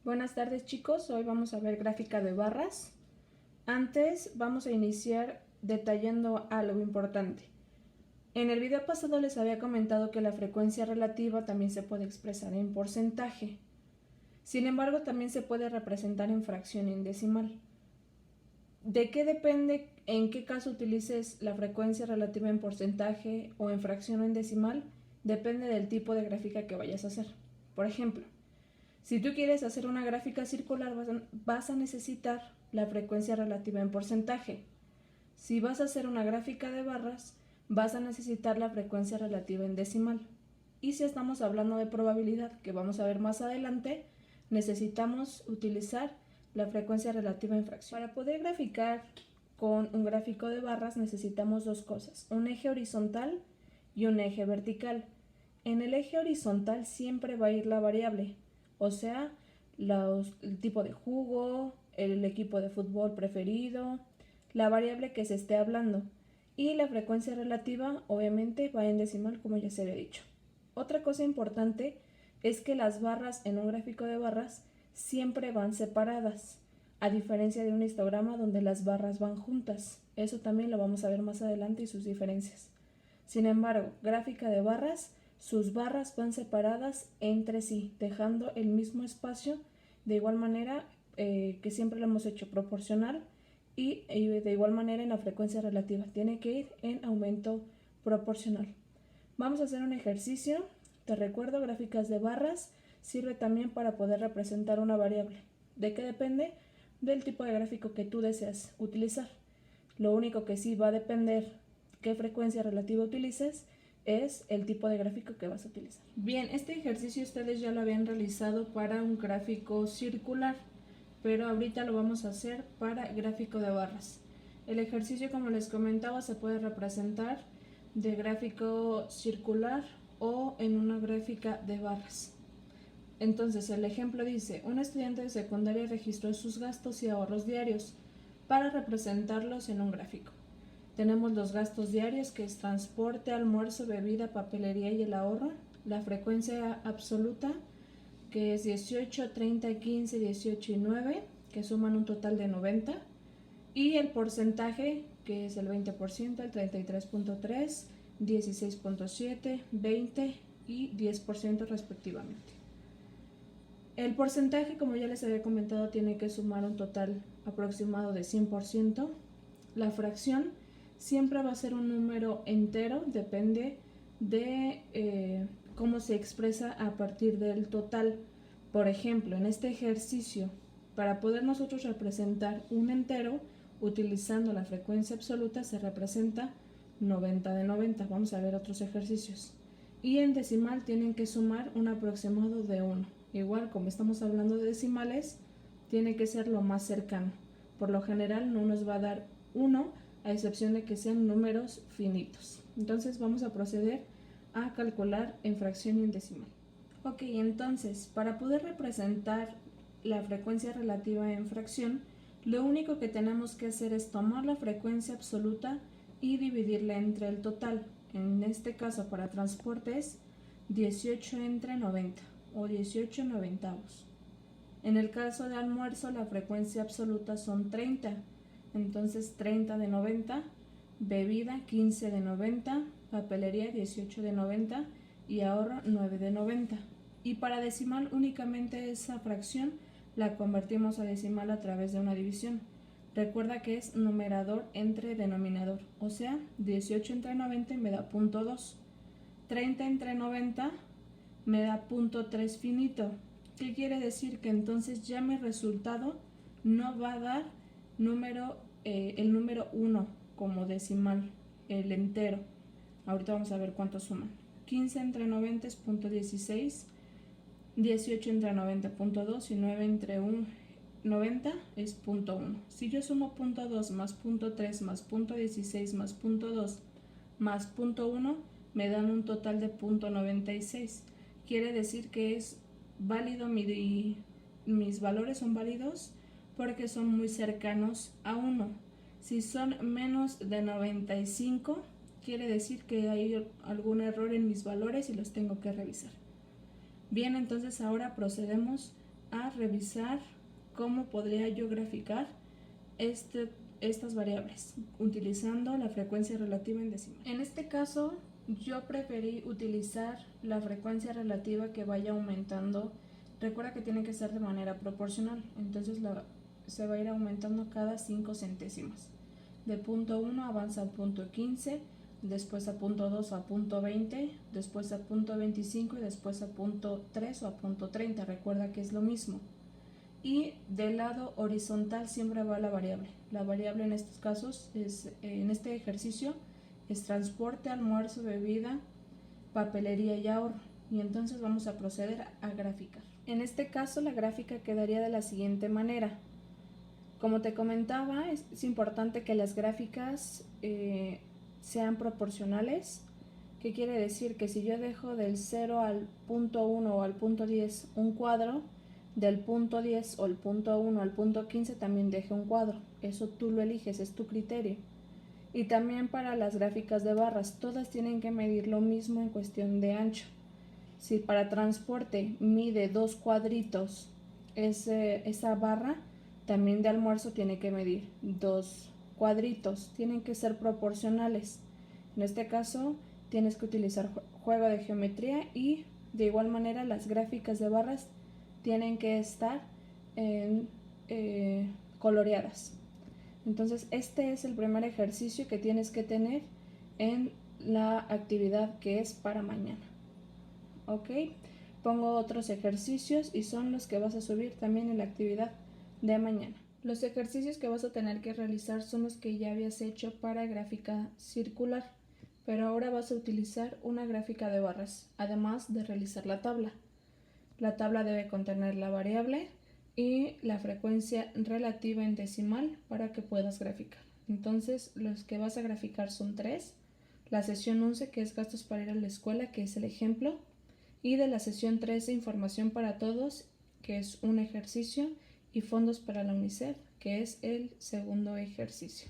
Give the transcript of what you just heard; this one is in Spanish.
Buenas tardes chicos, hoy vamos a ver gráfica de barras. Antes vamos a iniciar detallando algo importante. En el video pasado les había comentado que la frecuencia relativa también se puede expresar en porcentaje. Sin embargo, también se puede representar en fracción y en decimal. ¿De qué depende en qué caso utilices la frecuencia relativa en porcentaje o en fracción o en decimal? Depende del tipo de gráfica que vayas a hacer. Por ejemplo, si tú quieres hacer una gráfica circular, vas a necesitar la frecuencia relativa en porcentaje. Si vas a hacer una gráfica de barras, vas a necesitar la frecuencia relativa en decimal. Y si estamos hablando de probabilidad, que vamos a ver más adelante, necesitamos utilizar la frecuencia relativa en fracción. Para poder graficar con un gráfico de barras necesitamos dos cosas, un eje horizontal y un eje vertical. En el eje horizontal siempre va a ir la variable, o sea, el tipo de jugo, el equipo de fútbol preferido, la variable que se esté hablando. Y la frecuencia relativa obviamente va en decimal, como ya se había dicho. Otra cosa importante es que las barras en un gráfico de barras siempre van separadas, a diferencia de un histograma donde las barras van juntas. Eso también lo vamos a ver más adelante y sus diferencias. Sin embargo, gráfica de barras, sus barras van separadas entre sí, dejando el mismo espacio, de igual manera que siempre lo hemos hecho proporcional y de igual manera en la frecuencia relativa. Tiene que ir en aumento proporcional. Vamos a hacer un ejercicio. Te recuerdo, gráficas de barras sirve también para poder representar una variable. ¿De qué depende? Del tipo de gráfico que tú deseas utilizar. Lo único que sí va a depender qué frecuencia relativa utilices es el tipo de gráfico que vas a utilizar. Bien, este ejercicio ustedes ya lo habían realizado para un gráfico circular, pero ahorita lo vamos a hacer para gráfico de barras. El ejercicio, como les comentaba, se puede representar de gráfico circular o en una gráfica de barras. Entonces el ejemplo dice, un estudiante de secundaria registró sus gastos y ahorros diarios para representarlos en un gráfico. Tenemos los gastos diarios, que es transporte, almuerzo, bebida, papelería y el ahorro. La frecuencia absoluta, que es 18, 30, 15, 18 y 9, que suman un total de 90. Y el porcentaje, que es el 20%, el 33.3, 16.7, 20 y 10% respectivamente. El porcentaje, como ya les había comentado, tiene que sumar un total aproximado de 100%. La fracción siempre va a ser un número entero, depende de cómo se expresa a partir del total. Por ejemplo, en este ejercicio, para poder nosotros representar un entero, utilizando la frecuencia absoluta, se representa 90 de 90. Vamos a ver otros ejercicios. Y en decimal tienen que sumar un aproximado de 1. Igual, como estamos hablando de decimales, tiene que ser lo más cercano. Por lo general no nos va a dar 1, a excepción de que sean números finitos. Entonces vamos a proceder a calcular en fracción y en decimal. Ok, entonces para poder representar la frecuencia relativa en fracción, lo único que tenemos que hacer es tomar la frecuencia absoluta y dividirla entre el total. En este caso, para transportes, 18 entre 90 o 18 noventavos. En el caso de almuerzo, la frecuencia absoluta son 30. Entonces 30 de 90, bebida 15 de 90, papelería 18 de 90 y ahorro 9 de 90. Y para decimal únicamente esa fracción la convertimos a decimal a través de una división. Recuerda que es numerador entre denominador, o sea, 18 entre 90 me da 0.2, 30 entre 90 me da 0.3 finito. ¿Qué quiere decir? Que entonces ya mi resultado no va a dar el número 1 como decimal, el entero. Ahorita vamos a ver cuánto suman. 15 entre 90 es 0.16, 18 entre 90 0.2 y 9 entre 90 es 0.1. Si yo sumo 0.2 más 0.3 más 0.16 más 0.2 más 0.1 me dan un total de 0.96. Quiere decir que es válido, mis valores son válidos porque son muy cercanos a 1. Si son menos de 95, quiere decir que hay algún error en mis valores y los tengo que revisar. Bien, entonces ahora procedemos a revisar cómo podría yo graficar estas variables utilizando la frecuencia relativa en decimal. En este caso yo preferí utilizar la frecuencia relativa que vaya aumentando. Recuerda que tiene que ser de manera proporcional, entonces se va a ir aumentando cada 5 centésimas. De punto 1 avanza a punto 15, después a punto 2 o a punto 20, después a punto 25 y después a punto 3 o a punto 30. Recuerda que es lo mismo. Y del lado horizontal siempre va la variable. La variable en estos casos en este ejercicio es transporte, almuerzo, bebida, papelería y ahorro. Y entonces vamos a proceder a graficar. En este caso la gráfica quedaría de la siguiente manera. Como te comentaba, es importante que las gráficas sean proporcionales. ¿Qué quiere decir? Que si yo dejo del 0 al punto 1 o al punto 10 un cuadro, del punto 10 o el punto 1 al punto 15 también deje un cuadro. Eso tú lo eliges, es tu criterio. Y también para las gráficas de barras, todas tienen que medir lo mismo en cuestión de ancho. Si para transporte mide 2 cuadritos esa barra, también de almuerzo tiene que medir 2 cuadritos. Tienen que ser proporcionales. En este caso tienes que utilizar juego de geometría y de igual manera las gráficas de barras tienen que estar coloreadas. Entonces este es el primer ejercicio que tienes que tener en la actividad que es para mañana. Ok, pongo otros ejercicios y son los que vas a subir también en la actividad de mañana. Los ejercicios que vas a tener que realizar son los que ya habías hecho para gráfica circular, pero ahora vas a utilizar una gráfica de barras, además de realizar la tabla. La tabla debe contener la variable y la frecuencia relativa en decimal para que puedas graficar. Entonces, los que vas a graficar son 3. La sesión 11, que es gastos para ir a la escuela, que es el ejemplo. Y de la sesión 13, información para todos, que es un ejercicio. Y fondos para la UNICEF, que es el segundo ejercicio.